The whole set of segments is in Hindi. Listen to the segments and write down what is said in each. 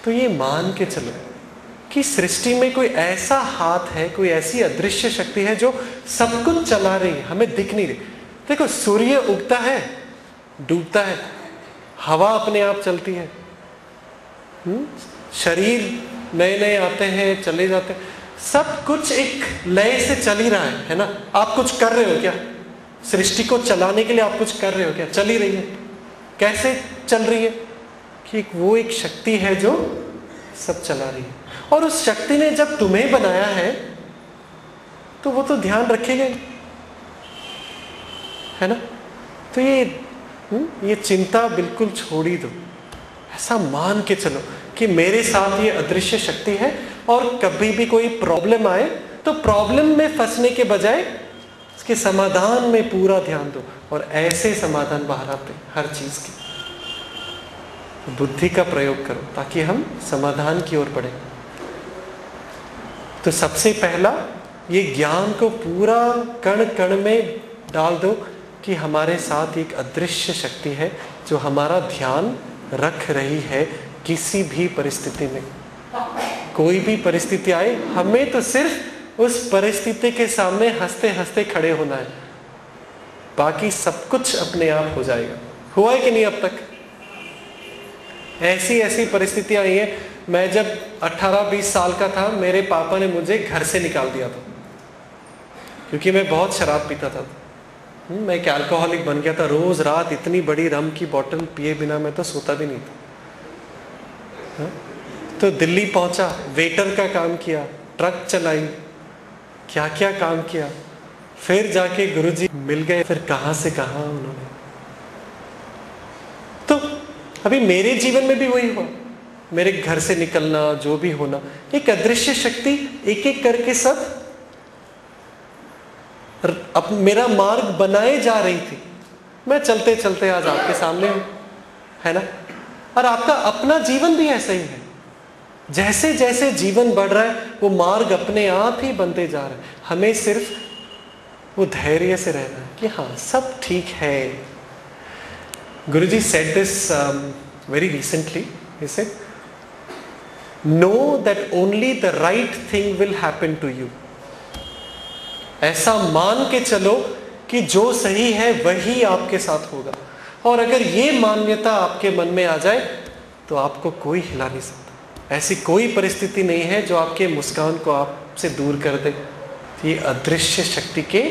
तो ये मान के चलो कि सृष्टि में कोई ऐसा हाथ है, कोई ऐसी अदृश्य शक्ति है जो सब कुछ चला रही है, हमें दिख नहीं रही। देखो, सूर्य उगता है, डूबता है, हवा अपने आप चलती है, शरीर नए नए आते हैं, चले जाते हैं, सब कुछ एक लय से चल ही रहा है ना। आप कुछ कर रहे हो क्या? सृष्टि को चलाने के लिए आप कुछ कर रहे हो क्या? चल ही रही है। कैसे चल रही है? कि वो एक शक्ति है जो सब चला रही है। और उस शक्ति ने जब तुम्हें बनाया है तो वो तो ध्यान रखेगा ही, है ना। तो ये चिंता बिल्कुल छोड़ ही दो। ऐसा मान के चलो कि मेरे साथ ये अदृश्य शक्ति है, और कभी भी कोई प्रॉब्लम आए तो प्रॉब्लम में फंसने के बजाय उसके समाधान में पूरा ध्यान दो, और ऐसे समाधान बाहर आते हर चीज की। बुद्धि का प्रयोग करो ताकि हम समाधान की ओर बढ़े। तो सबसे पहला, ये ज्ञान को पूरा कण कण में डाल दो कि हमारे साथ एक अदृश्य शक्ति है जो हमारा ध्यान रख रही है किसी भी परिस्थिति में। कोई भी परिस्थिति आए, हमें तो सिर्फ उस परिस्थिति के सामने हंसते हंसते खड़े होना है, बाकी सब कुछ अपने आप हो जाएगा। हुआ है कि नहीं अब तक? ऐसी ऐसी परिस्थितियां आई है। मैं जब 18-20 साल का था, मेरे पापा ने मुझे घर से निकाल दिया था क्योंकि मैं बहुत शराब पीता था। मैं एक अल्कोहलिक बन गया था। रोज रात इतनी बड़ी रम की बोतल पिए बिना मैं तो सोता भी नहीं था। तो दिल्ली पहुंचा, वेटर का काम किया, ट्रक चलाई, क्या क्या काम किया, फिर जाके गुरुजी मिल गए, फिर कहां से कहां उन्होंने। तो अभी मेरे जीवन में भी वही हुआ। मेरे घर से निकलना, जो भी होना, एक अदृश्य शक्ति एक एक करके सब अब मेरा मार्ग बनाए जा रही थी। मैं चलते चलते आज आपके सामने हूं, है ना। और आपका अपना जीवन भी ऐसा ही है। जैसे जैसे जीवन बढ़ रहा है वो मार्ग अपने आप ही बनते जा रहा है। हमें सिर्फ वो धैर्य से रहना है कि हाँ, सब ठीक है। गुरुजी said this very recently. He said, know that only the right thing will happen to you. ऐसा मान के चलो कि जो सही है वही आपके साथ होगा। और अगर ये मान्यता आपके मन में आ जाए तो आपको कोई हिला नहीं सकता। ऐसी कोई परिस्थिति नहीं है जो आपके मुस्कान को आपसे दूर कर दे। ये अदृश्य शक्ति के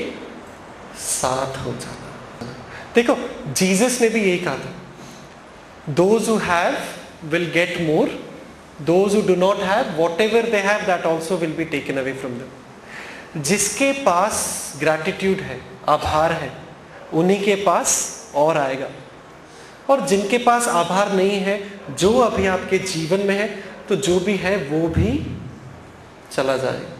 साथ हो जाना। देखो, जीसस ने भी यही कहा था, those who have will get more, those who do not have, whatever they have, that also will be taken away from them. जिसके पास ग्रैटिट्यूड है, आभार है, उन्हीं के पास और आएगा। और जिनके पास आभार नहीं है, जो अभी आपके जीवन में है, तो जो भी है वो भी चला जाएगा।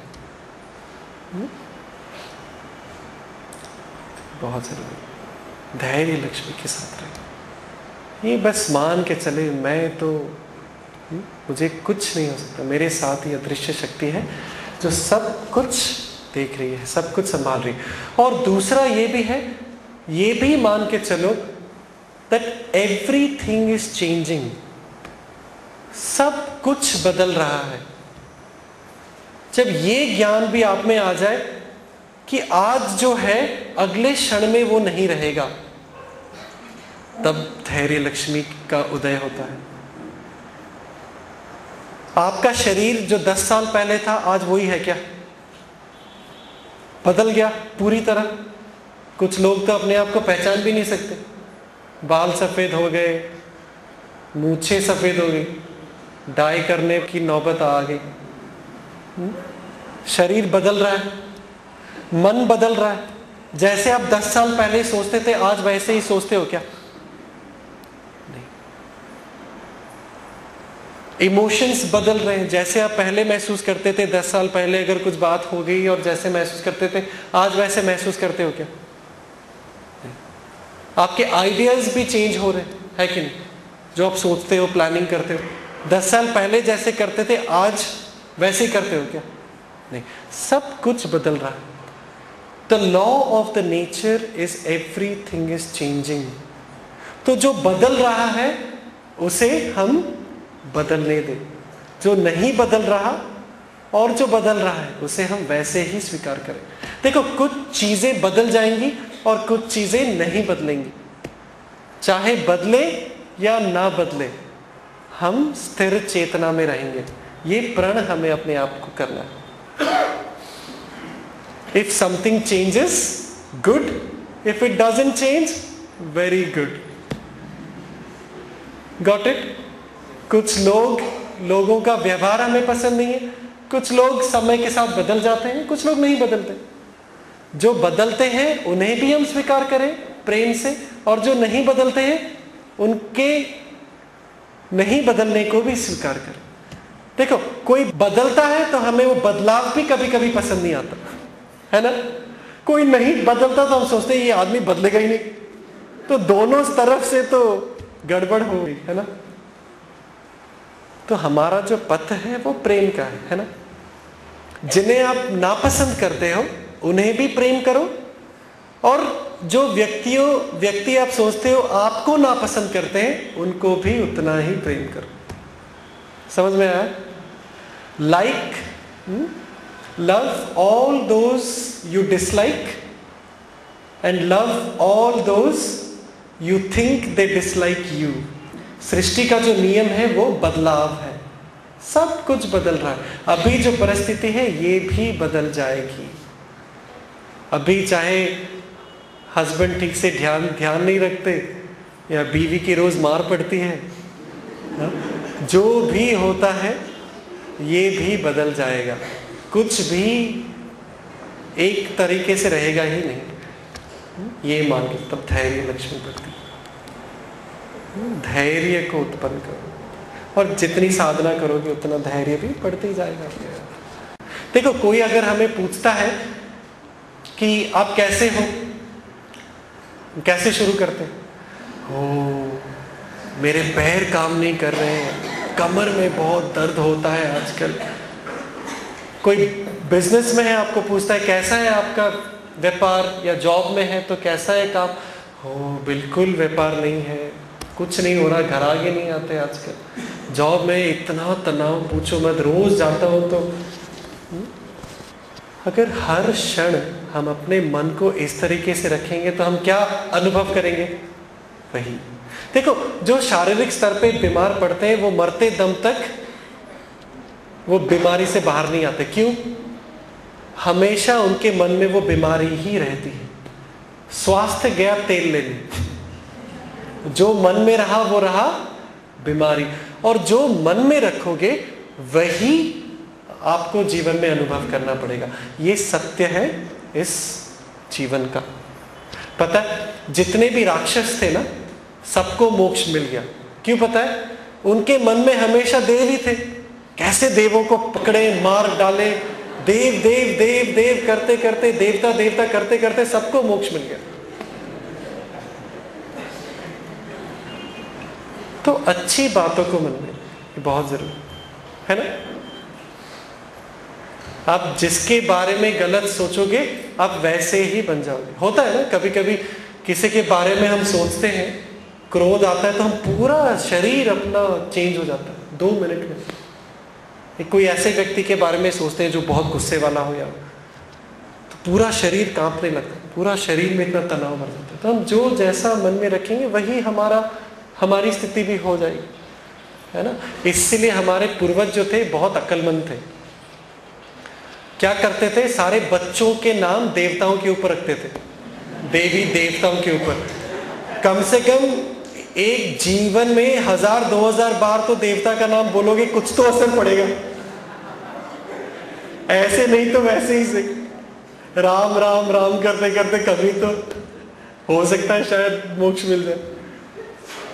बहुत जरूरी, धैर्य लक्ष्मी के साथ रहे। ये बस मान के चले, मैं तो मुझे कुछ नहीं हो सकता, मेरे साथ ही अदृश्य शक्ति है जो सब कुछ देख रही है, सब कुछ संभाल रही है। और दूसरा ये भी है, ये भी मान के चलो that everything is changing, सब कुछ बदल रहा है। जब ये ज्ञान भी आप में आ जाए कि आज जो है अगले क्षण में वो नहीं रहेगा, तब धैर्य लक्ष्मी का उदय होता है। आपका शरीर जो 10 साल पहले था, आज वही है क्या? बदल गया पूरी तरह। कुछ लोग तो अपने आप को पहचान भी नहीं सकते। बाल सफेद हो गए, मूछें सफेद हो गई, डाई करने की नौबत आ गई। शरीर बदल रहा है, मन बदल रहा है। जैसे आप 10 साल पहले सोचते थे, आज वैसे ही सोचते हो क्या? नहीं। इमोशंस बदल रहे हैं। जैसे आप पहले महसूस करते थे 10 साल पहले, अगर कुछ बात हो गई और जैसे महसूस करते थे, आज वैसे महसूस करते हो क्या? नहीं। आपके आइडियाज भी चेंज हो रहे हैं, है कि नहीं? जो आप सोचते हो, प्लानिंग करते हो, 10 साल पहले जैसे करते थे, आज वैसे ही करते हो क्या? नहीं। सब कुछ बदल रहा है। The law of the nature is everything is changing. तो जो बदल रहा है उसे हम बदलने दें। जो नहीं बदल रहा और जो बदल रहा है उसे हम वैसे ही स्वीकार करें। देखो, कुछ चीजें बदल जाएंगी और कुछ चीजें नहीं बदलेंगी। चाहे बदले या ना बदले, हम स्थिर चेतना में रहेंगे। ये प्रण हमें अपने आप को करना है। If something changes, good. If it doesn't change, very good. Got it? कुछ लोगों का व्यवहार हमें पसंद नहीं है। कुछ लोग समय के साथ बदल जाते हैं, कुछ लोग नहीं बदलते। जो बदलते हैं उन्हें भी हम स्वीकार करें प्रेम से, और जो नहीं बदलते हैं उनके नहीं बदलने को भी स्वीकार करें। देखो, कोई बदलता है तो हमें वो बदलाव भी कभी कभी पसंद नहीं आता, है ना। कोई नहीं बदलता तो हम सोचते हैं ये आदमी बदलेगा ही नहीं। तो दोनों तरफ से तो गड़बड़ हो गई, है ना। तो हमारा जो पथ है वो प्रेम का है ना। जिन्हें आप नापसंद करते हो उन्हें भी प्रेम करो, और जो व्यक्ति आप सोचते हो आपको नापसंद करते हैं उनको भी उतना ही प्रेम करो। समझ में आया? Like, love all those you dislike and love all those you think they dislike you. सृष्टि का जो नियम है वो बदलाव है। सब कुछ बदल रहा है। अभी जो परिस्थिति है ये भी बदल जाएगी। अभी चाहे हस्बैंड ठीक से ध्यान नहीं रखते, या बीवी की रोज मार पड़ती है, जो भी होता है ये भी बदल जाएगा। कुछ भी एक तरीके से रहेगा ही नहीं। ये मान के तब धैर्य लक्ष्मी बढ़ती। धैर्य को उत्पन्न करो, और जितनी साधना करोगे उतना धैर्य भी बढ़ते ही जाएगा। देखो, कोई अगर हमें पूछता है कि आप कैसे हो, कैसे शुरू करते हो? मेरे पैर काम नहीं कर रहे हैं, कमर में बहुत दर्द होता है आजकल। कोई बिजनेस में है, आपको पूछता है कैसा है आपका व्यापार, या जॉब में है तो कैसा है काम? बिल्कुल व्यापार नहीं है, कुछ नहीं हो रहा, घर आगे नहीं आते आजकल, जॉब में इतना तनाव पूछो मत, रोज जाता हूं तो। अगर हर क्षण हम अपने मन को इस तरीके से रखेंगे तो हम क्या अनुभव करेंगे? वही। देखो, जो शारीरिक स्तर पे बीमार पड़ते हैं वो मरते दम तक वो बीमारी से बाहर नहीं आते। क्यों? हमेशा उनके मन में वो बीमारी ही रहती है। स्वास्थ्य गया तेल लेने, जो मन में रहा वो रहा बीमारी। और जो मन में रखोगे वही आपको जीवन में अनुभव करना पड़ेगा। ये सत्य है इस जीवन का। पता है, जितने भी राक्षस थे ना, सबको मोक्ष मिल गया। क्यों पता है? उनके मन में हमेशा देव ही थे। कैसे देवों को पकड़े, मार डाले, देव देव देव देव करते करते, देवता देवता करते करते सबको मोक्ष मिल गया। तो अच्छी बातों को मन में बहुत जरूरी है ना। आप जिसके बारे में गलत सोचोगे आप वैसे ही बन जाओगे। होता है ना, कभी कभी किसी के बारे में हम सोचते हैं, क्रोध आता है तो हम पूरा शरीर अपना चेंज हो जाता है 2 मिनट में। कोई ऐसे व्यक्ति के बारे में सोचते हैं जो बहुत गुस्से वाला हो, या तो पूरा शरीर कांपने लगता है, पूरा शरीर में इतना तनाव भर जाता है। तो हम जो जैसा मन में रखेंगे वही हमारी स्थिति भी हो जाएगी, है ना। इसलिए हमारे पूर्वज जो थे बहुत अक्लमंद थे। क्या करते थे? सारे बच्चों के नाम देवताओं के ऊपर रखते थे, देवी देवताओं के ऊपर। कम से कम एक जीवन में 1000-2000 बार तो देवता का नाम बोलोगे, कुछ तो असर पड़ेगा। ऐसे नहीं तो वैसे ही से राम राम राम करते करते कभी तो हो सकता है शायद मोक्ष मिल जाए,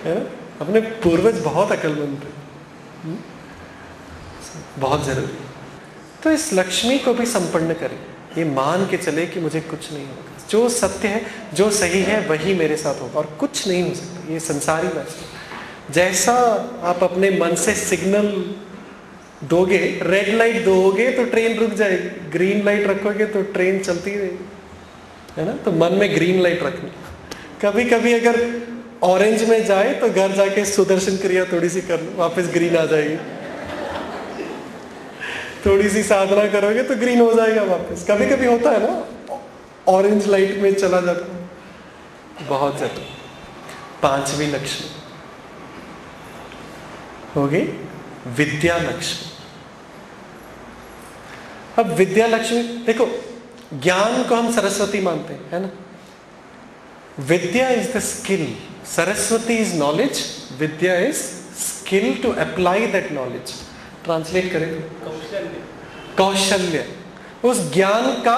है ना। अपने पूर्वज बहुत अक्लमंद थे, बहुत जरूरी। तो इस लक्ष्मी को भी संपन्न करें, ये मान के चले कि मुझे कुछ नहीं होगा, जो सत्य है जो सही है वही मेरे साथ होगा और कुछ नहीं हो सकता। ये संसारी बात है। जैसा आप अपने मन से सिग्नल दोगे, रेड लाइट दोगे तो ट्रेन रुक जाएगी, ग्रीन लाइट रखोगे तो ट्रेन चलती रहेगी, है ना। तो मन में ग्रीन लाइट रखनी। कभी कभी अगर ऑरेंज में जाए तो घर जाके सुदर्शन क्रिया थोड़ी सी कर लो, वापस ग्रीन आ जाएगी। थोड़ी सी साधना करोगे तो ग्रीन हो जाएगा वापस। कभी कभी होता है ना, ऑरेंज लाइट में चला जाता है। बहुत ज्यादा। पांचवी लक्ष्मी हो गई विद्या लक्ष्मी। अब विद्या लक्ष्मी देखो, ज्ञान को हम सरस्वती मानते हैं, है ना। Vidya is the skill, Saraswati is knowledge, vidya is skill to apply that knowledge. Translate करें तो कौशल्य, उस ज्ञान का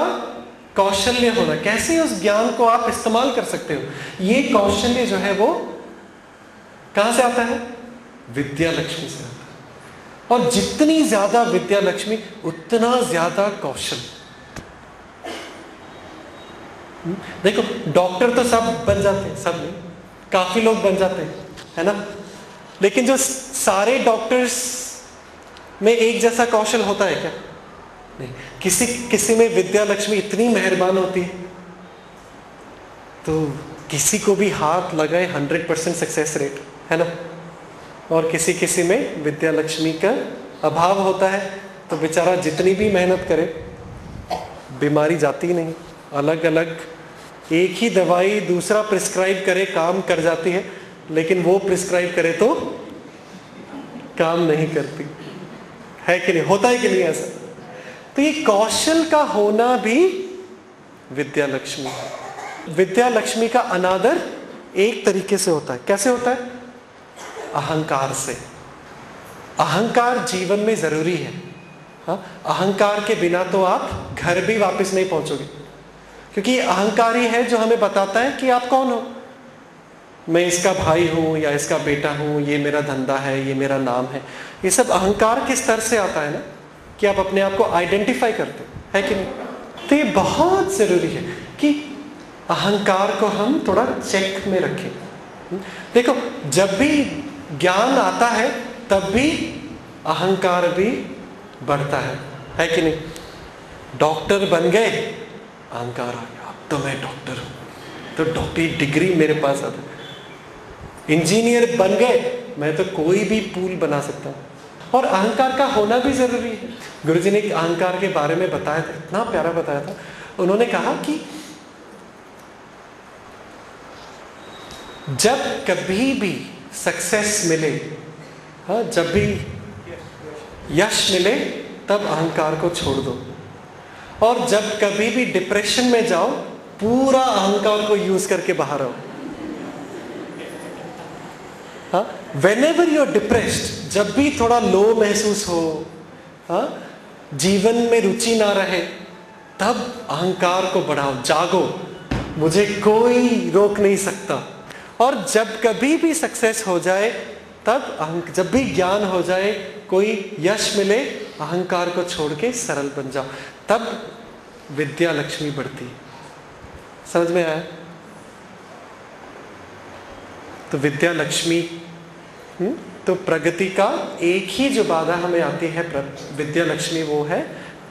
कौशल्य होना। कैसे उस ज्ञान को आप इस्तेमाल कर सकते हो, ये कौशल्य जो है वो कहां से आता है? विद्या लक्ष्मी से आता है। और जितनी ज्यादा विद्या लक्ष्मी उतना ज्यादा कौशल। देखो डॉक्टर तो सब बन जाते हैं, सब नहीं, काफी लोग बन जाते हैं, है ना। लेकिन जो सारे डॉक्टर्स में एक जैसा कौशल होता है क्या? नहीं। किसी में विद्या लक्ष्मी इतनी मेहरबान होती है तो किसी को भी हाथ लगाए 100% सक्सेस रेट, है ना। और किसी में विद्या लक्ष्मी का अभाव होता है तो बेचारा जितनी भी मेहनत करे बीमारी जाती नहीं। अलग अलग एक ही दवाई दूसरा प्रिस्क्राइब करे काम कर जाती है, लेकिन वो प्रिस्क्राइब करे तो काम नहीं करती, है कि नहीं? होता है कि नहीं ऐसा? तो ये कौशल का होना भी विद्या लक्ष्मी है। विद्या लक्ष्मी का अनादर एक तरीके से होता है। कैसे होता है? अहंकार से। अहंकार जीवन में जरूरी है। हाँ, अहंकार के बिना तो आप घर भी वापस नहीं पहुंचोगे, क्योंकि ये अहंकार ही है जो हमें बताता है कि आप कौन हो। मैं इसका भाई हूं या इसका बेटा हूं, ये मेरा धंधा है, ये मेरा नाम है। ये सब अहंकार के स्तर से आता है ना, कि आप अपने आप को आइडेंटिफाई करते हैं, है कि नहीं। तो ये बहुत जरूरी है कि अहंकार को हम थोड़ा चेक में रखें। देखो जब भी ज्ञान आता है तब भी अहंकार भी बढ़ता है कि नहीं। डॉक्टर बन गए, अहंकार आ गया, अब तो मैं डॉक्टर हूं, तो डॉक्टरी डिग्री मेरे पास आता है। इंजीनियर बन गए, मैं तो कोई भी पुल बना सकता हूं। और अहंकार का होना भी जरूरी है। गुरुजी ने अहंकार के बारे में बताया था, इतना प्यारा बताया था। उन्होंने कहा कि जब कभी भी सक्सेस मिले, हाँ, जब भी यश मिले, तब अहंकार को छोड़ दो। और जब कभी भी डिप्रेशन में जाओ, पूरा अहंकार को यूज करके बाहर आओ। हाँ, whenever you are depressed, जब भी थोड़ा लो महसूस हो, हाँ, जीवन में रुचि ना रहे, तब अहंकार को बढ़ाओ, जागो, मुझे कोई रोक नहीं सकता। और जब कभी भी सक्सेस हो जाए, तब जब भी ज्ञान हो जाए, कोई यश मिले, अहंकार को छोड़ के सरल बन जाओ, तब विद्या लक्ष्मी बढ़ती है। समझ में आया? तो विद्या लक्ष्मी, तो प्रगति का एक ही जो बाधा हमें आती है विद्या लक्ष्मी, वो है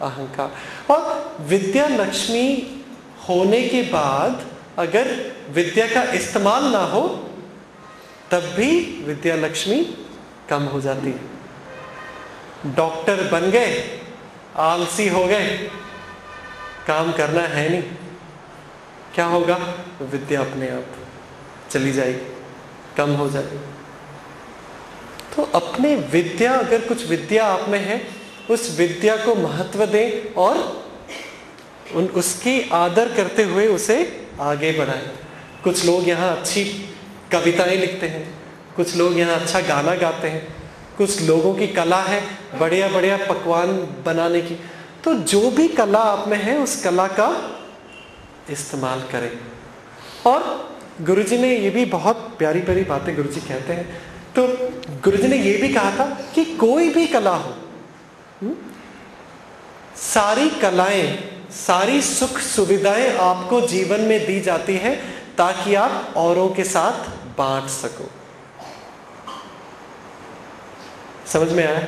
अहंकार। और विद्या लक्ष्मी होने के बाद अगर विद्या का इस्तेमाल ना हो, तब भी विद्या लक्ष्मी कम हो जाती है। डॉक्टर बन गए, आलसी हो गए, काम करना है नहीं, क्या होगा? विद्या अपने आप चली जाएगी, कम हो जाएगी। तो अपने विद्या, अगर कुछ विद्या आप में है, उस विद्या को महत्व दें और उसकी आदर करते हुए उसे आगे बढ़ाएं। कुछ लोग यहाँ अच्छी कविताएं लिखते हैं, कुछ लोग यहाँ अच्छा गाना गाते हैं, कुछ लोगों की कला है बढ़िया बढ़िया पकवान बनाने की। तो जो भी कला आप में है, उस कला का इस्तेमाल करें। और गुरुजी ने ये भी बहुत प्यारी प्यारी बातें गुरुजी कहते हैं। तो गुरुजी ने ये भी कहा था कि कोई भी कला हो, सारी कलाएं, सारी सुख सुविधाएं आपको जीवन में दी जाती है ताकि आप औरों के साथ बांट सको। समझ में आया?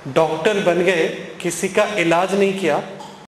डॉक्टर बन गए, किसी का इलाज नहीं किया,